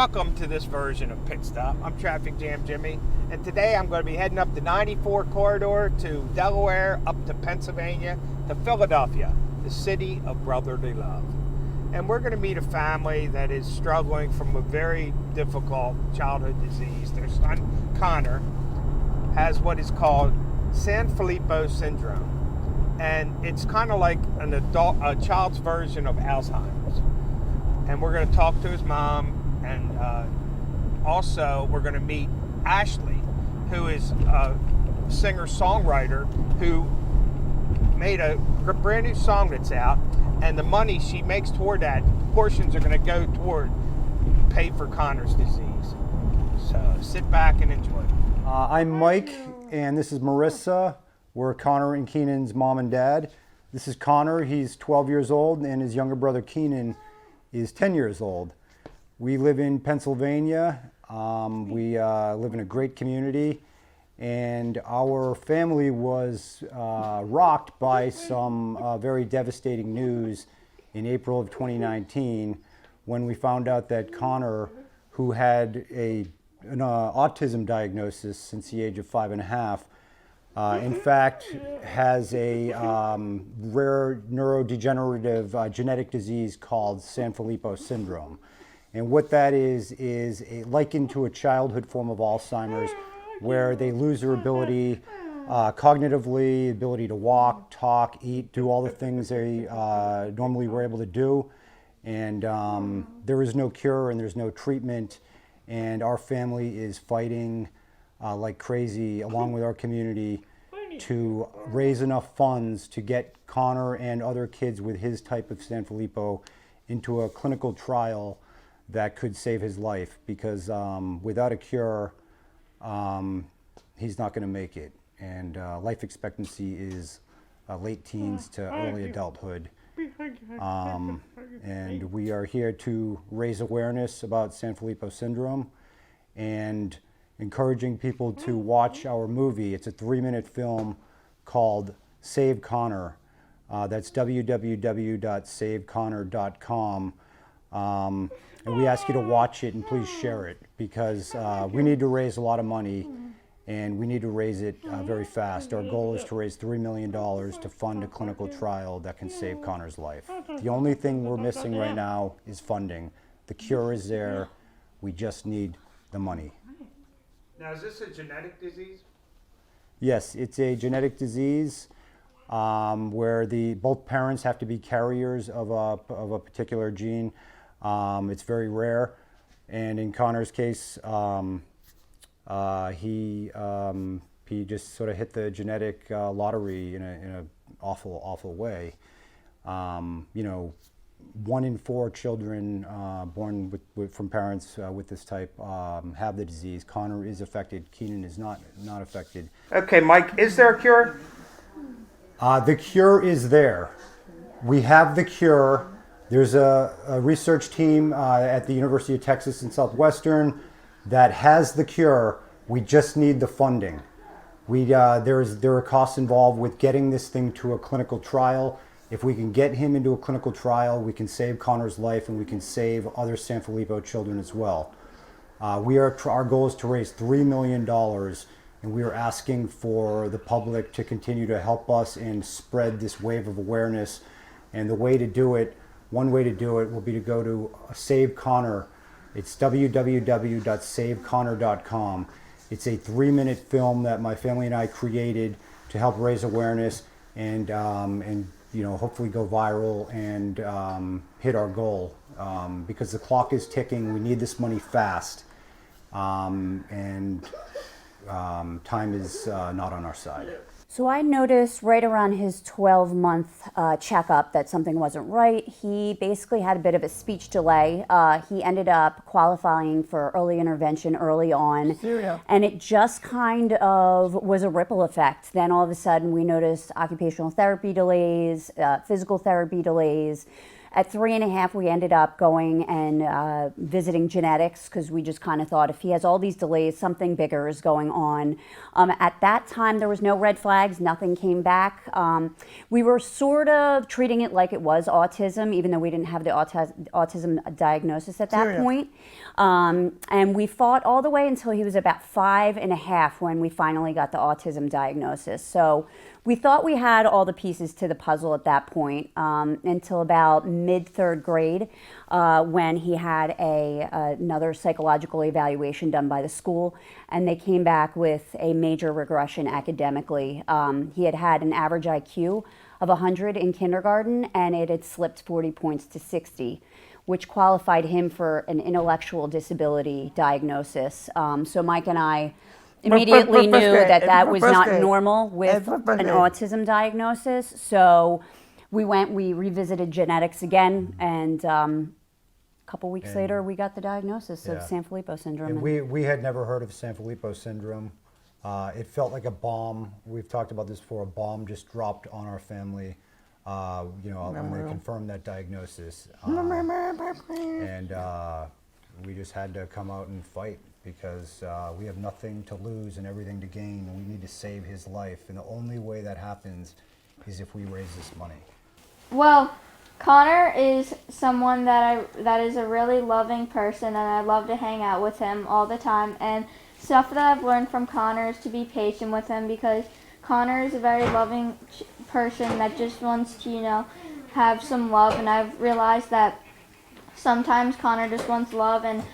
Welcome to this version of Pit Stop. I'm Traffic Jam Jimmy, and today I'm going to be heading up the 94 corridor to Delaware, up to Pennsylvania, to Philadelphia, the city of brotherly love. And we're going to meet a family that is struggling from a very difficult childhood disease. Their son, Connor, has what is called Sanfilippo syndrome. And it's kind of like a child's version of Alzheimer's. And we're going to talk to his mom, and also we're going to meet Ashley, who is a singer-songwriter who made a brand new song that's out, and the money she makes toward that, portions are going to go toward pay for Connor's disease. So sit back and enjoy. I'm Mike, and this is Marissa. We're Connor and Keenan's mom and dad. This is Connor. He's 12 years old, and his younger brother Keenan is 10 years old. We live in Pennsylvania. We live in a great community, and our family was rocked by some very devastating news in April of 2019 when we found out that Connor, who had an autism diagnosis since the age of 5.5, in fact, has a rare neurodegenerative genetic disease called Sanfilippo syndrome. And what that is likened to a childhood form of Alzheimer's, where they lose their ability cognitively, ability to walk, talk, eat, do all the things they normally were able to do. And there is no cure and there's no treatment. And our family is fighting like crazy, along with our community, to raise enough funds to get Connor and other kids with his type of Sanfilippo into a clinical trial that could save his life, because without a cure, he's not going to make it. And life expectancy is late teens to early adulthood. And we are here to raise awareness about Sanfilippo syndrome and encouraging people to watch our movie. It's a 3-minute film called Save Connor. That's www.saveconnor.com. And we ask you to watch it and please share it, because we need to raise a lot of money, and we need to raise it very fast. Our goal is to raise $3 million to fund a clinical trial that can save Connor's life. The only thing we're missing right now is funding. The cure is there. We just need the money. Now, is this a genetic disease? Yes, it's a genetic disease where both parents have to be carriers of a particular gene. It's very rare, and in Connor's case, he just sort of hit the genetic lottery in an awful way. 1 in 4 children born from parents with this type have the disease. Connor is affected. Keenan is not affected. Okay, Mike, is there a cure? The cure is there. We have the cure. There's a research team at the University of Texas in Southwestern that has the cure. We just need the funding. There are costs involved with getting this thing to a clinical trial. If we can get him into a clinical trial, we can save Connor's life, and we can save other Sanfilippo children as well. Our goal is to raise $3 million, and we are asking for the public to continue to help us and spread this wave of awareness. And the way to do it, one way to do it, will be to go to Save Connor. It's www.saveconnor.com. It's a 3-minute film that my family and I created to help raise awareness and hopefully go viral and hit our goal, because the clock is ticking. We need this money fast, and time is not on our side. So I noticed right around his 12-month checkup that something wasn't right. He basically had a bit of a speech delay. He ended up qualifying for early intervention early on. And it just kind of was a ripple effect. Then all of a sudden we noticed occupational therapy delays, physical therapy delays. At 3.5, we ended up going and visiting genetics because we just kind of thought if he has all these delays, something bigger is going on. At that time, there was no red flags, nothing came back. We were sort of treating it like it was autism, even though we didn't have the autism diagnosis at that point. And we fought all the way until he was about 5.5 when we finally got the autism diagnosis. So we thought we had all the pieces to the puzzle at that point until about mid-3rd grade when he had another psychological evaluation done by the school, and they came back with a major regression academically. He had had an average IQ of 100 in kindergarten, and it had slipped 40 points to 60, which qualified him for an intellectual disability diagnosis. So Mike and I immediately knew that was not normal with an autism diagnosis. So we revisited genetics again, and a couple weeks later we got the diagnosis of Sanfilippo syndrome. And we had never heard of Sanfilippo syndrome. It felt like a bomb. We've talked about this before. A bomb just dropped on our family. When they confirmed that diagnosis, and we just had to come out and fight because we have nothing to lose and everything to gain, and we need to save his life. And the only way that happens is if we raise this money. Well, Connor is someone that is a really loving person, and I love to hang out with him all the time. And stuff that I've learned from Connor is to be patient with him, because Connor is a very loving person that just wants to, have some love. And I've realized that sometimes Connor just wants love, and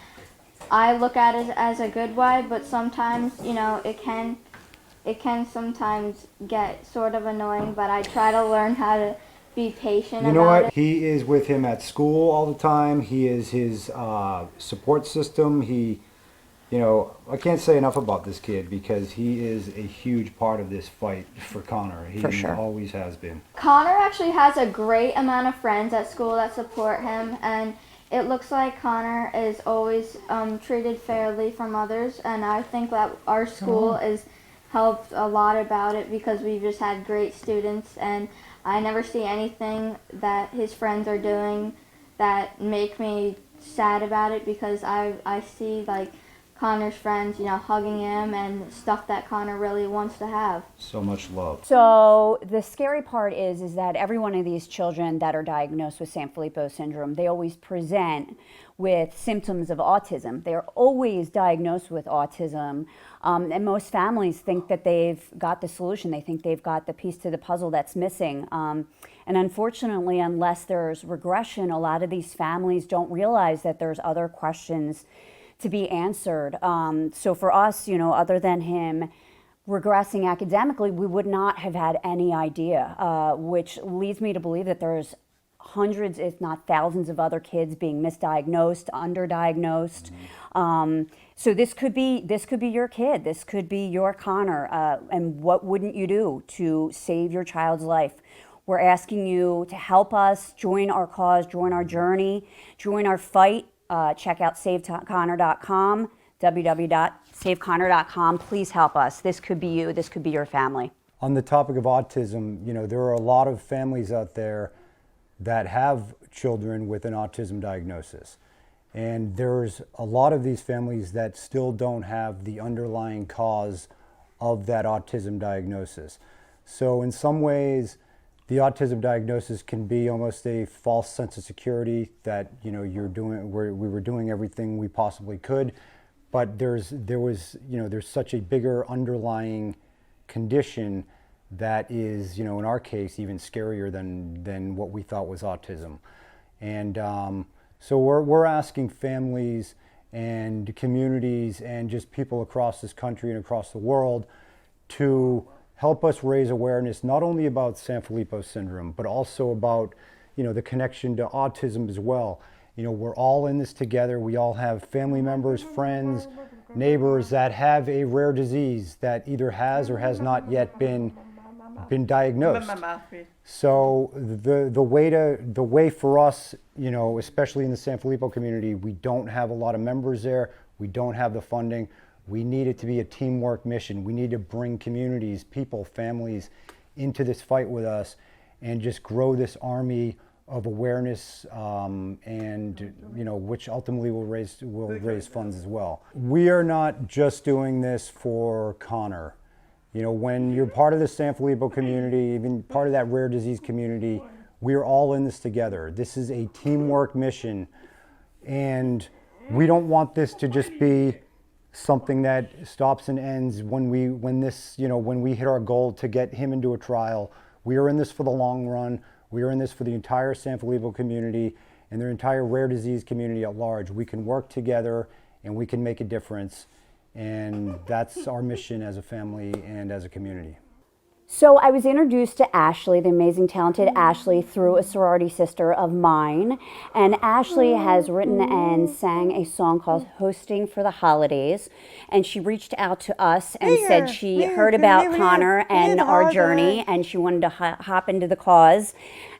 I look at it as a good way, but sometimes, it can sometimes get sort of annoying, but I try to learn how to be patient about it. You know what? He is with him at school all the time. He is his support system. I can't say enough about this kid because he is a huge part of this fight for Connor. He always has been. Connor actually has a great amount of friends at school that support him, and it looks like Connor is always treated fairly from others, and I think that our school has helped a lot about it because we've just had great students, and I never see anything that his friends are doing that make me sad about it, because I see Connor's friends, hugging him and stuff that Connor really wants to have. So much love. So the scary part is that every one of these children that are diagnosed with Sanfilippo syndrome, they always present with symptoms of autism. They're always diagnosed with autism. And most families think that they've got the solution. They think they've got the piece to the puzzle that's missing. And unfortunately, unless there's regression, a lot of these families don't realize that there's other questions to be answered. So for us, other than him regressing academically, we would not have had any idea, which leads me to believe that there's hundreds, if not thousands, of other kids being misdiagnosed, underdiagnosed. So this could be your kid. This could be your Connor. And what wouldn't you do to save your child's life? We're asking you to help us, join our cause, join our journey, join our fight. Check out saveconnor.com, www.saveconnor.com. Please help us. This could be you. This could be your family. On the topic of autism, there are a lot of families out there that have children with an autism diagnosis. And there's a lot of these families that still don't have the underlying cause of that autism diagnosis. So in some ways, the autism diagnosis can be almost a false sense of security that we were doing everything we possibly could, but there's such a bigger underlying condition that is, in our case, even scarier than what we thought was autism. And so we're asking families and communities and just people across this country and across the world to help us raise awareness not only about Sanfilippo syndrome, but also about the connection to autism as well. We're all in this together. We all have family members, friends, neighbors that have a rare disease that either has or has not yet been diagnosed. So the way for us, especially in the Sanfilippo community, we don't have a lot of members there. We don't have the funding. We need it to be a teamwork mission. We need to bring communities, people, families into this fight with us and just grow this army of awareness, and which ultimately will raise funds as well. We are not just doing this for Connor. When you're part of the Sanfilippo community, even part of that rare disease community, we are all in this together. This is a teamwork mission, and we don't want this to just be something that stops and ends when we hit our goal to get him into a trial. We are in this for the long run. We are in this for the entire Sanfilippo community and their entire rare disease community at large. We can work together and we can make a difference. And that's our mission as a family and as a community. So I was introduced to Ashley, the amazing, talented Ashley, through a sorority sister of mine. And Ashley has written and sang a song called Hosting for the Holidays. And she reached out to us and said she heard about Connor and our journey, and she wanted to hop into the cause.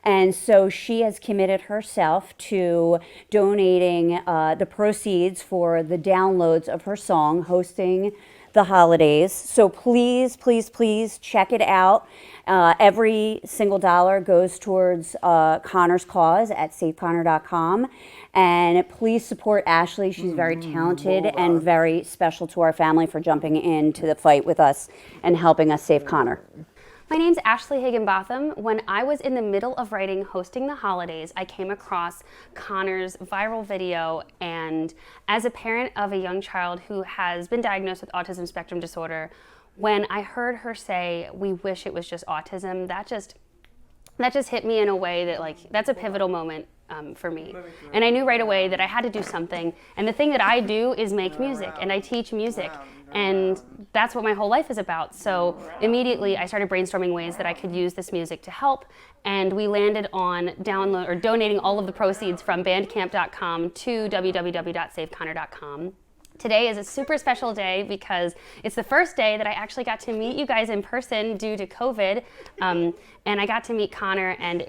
And so she has committed herself to donating the proceeds for the downloads of her song, Hosting the Holidays. So please, please, please check it out. Every single dollar goes towards Connor's cause at SaveConnor.com. And please support Ashley. She's very talented and very special to our family for jumping into the fight with us and helping us save Connor. My name's Ashley Higginbotham. When I was in the middle of writing Hosting the Holidays, I came across Connor's viral video, and as a parent of a young child who has been diagnosed with autism spectrum disorder, when I heard her say, "We wish it was just autism," that just hit me in a way that, that's a pivotal moment for me. And I knew right away that I had to do something. And the thing that I do is make music, and I teach music. And that's what my whole life is about. So immediately I started brainstorming ways that I could use this music to help. And we landed on donating all of the proceeds from bandcamp.com to www.saveconnor.com. Today is a super special day because it's the first day that I actually got to meet you guys in person due to COVID. And I got to meet Connor, and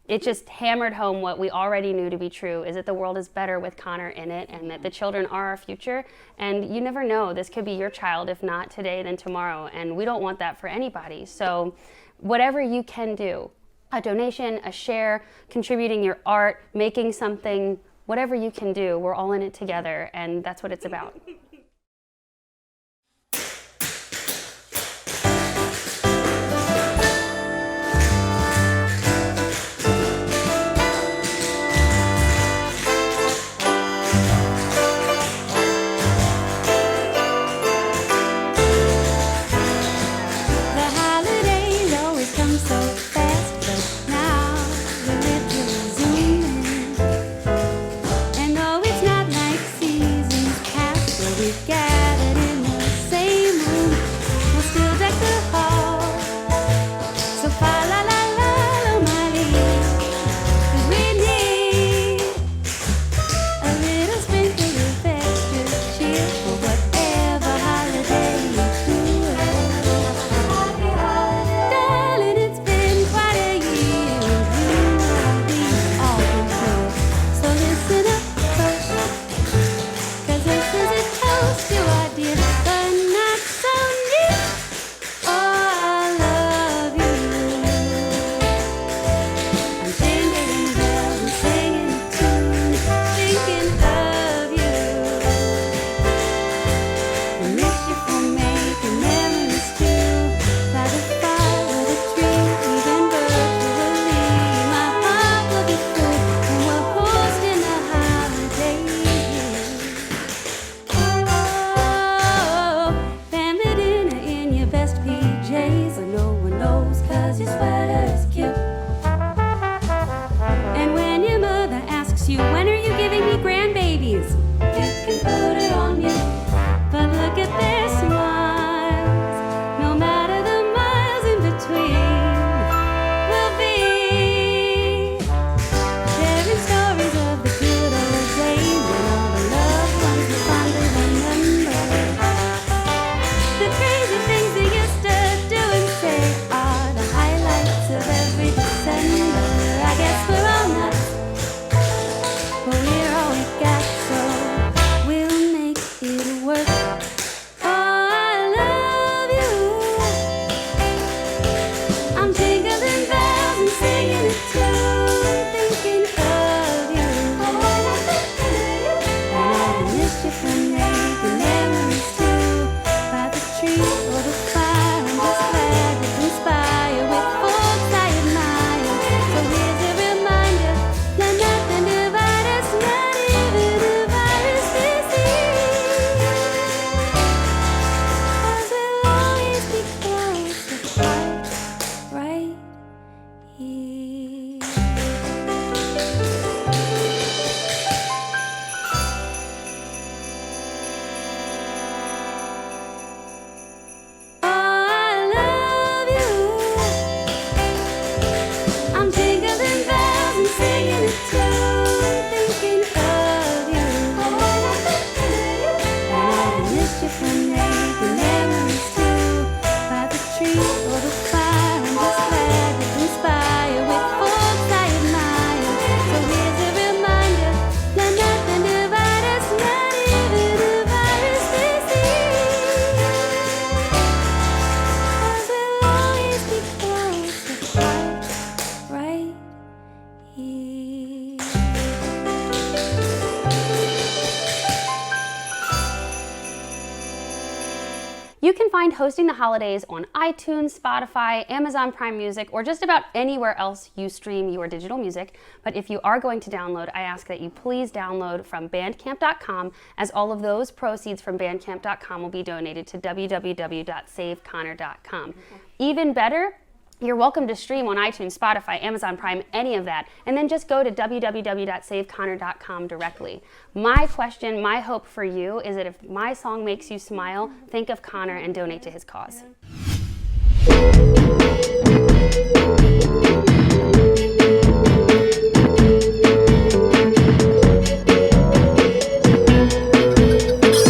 it just hammered home what we already knew to be true, is that the world is better with Connor in it, and that the children are our future. And you never know, this could be your child, if not today, then tomorrow. And we don't want that for anybody. So whatever you can do, a donation, a share, contributing your art, making something, whatever you can do, we're all in it together, and that's what it's about. We tree or the fire. I'm just glad to inspire with folks I admire. So here's a reminder, let nothing divide us, not even the virus disease. 'Cause we'll always be close apart, right here. Oh, I love you. I'm jingling bells and singing a tune, thinking of you. And I miss you from making memories too. By the tree or the fire, I'm just glad to inspire with folks I admire. So here's a reminder, let nothing divide us, not even the virus disease. 'Cause we'll always be close apart, right here. You can find Hosting the Holidays on iTunes, Spotify, Amazon Prime Music, or just about anywhere else you stream your digital music. But if you are going to download, I ask that you please download from bandcamp.com, as all of those proceeds from bandcamp.com will be donated to www.saveconnor.com. Even better, you're welcome to stream on iTunes, Spotify, Amazon Prime, any of that, and then just go to www.saveconnor.com directly. My question, my hope for you is that if my song makes you smile, think of Connor and donate to his cause.